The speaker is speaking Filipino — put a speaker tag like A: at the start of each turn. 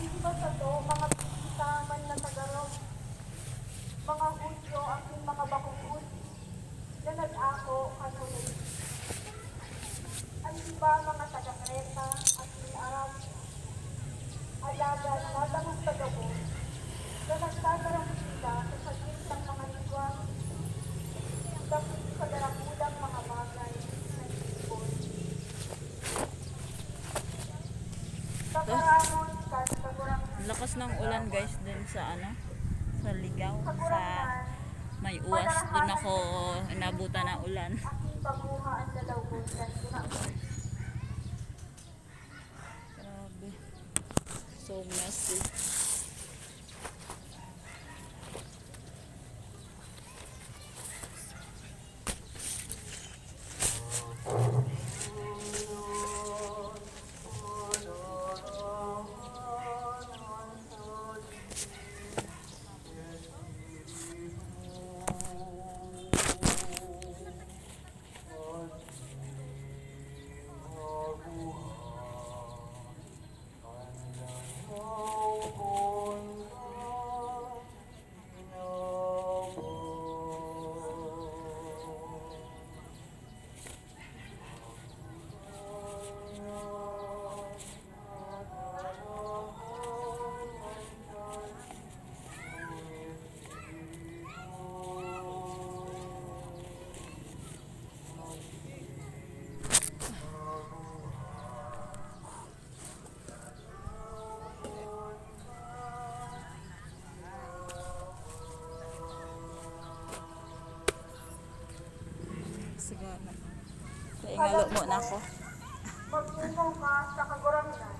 A: Hindi ba sa to, mga bisita man na tagarog, mga Hudyo ang mga bakukod, na nag-ako kasunod. Ang iba mga taga-Kreta at Arab, alaga na damang tagabo, na nagtagarang sila sa saglit ng mga lingwang, dapit sa darakulang mga bagay na isipon. Kakaramon, kasagurang
B: Lakas ng ulan guys dun sa sa Ligaw, sa may uwas. Dun ako inabutan ng ulan.
A: aking paguha ang dalawon yan ginagawa.
B: Grabe. So messy. Sige na. Kaya ingalo mo na ako.
A: Magtungaw ka sa kagurangan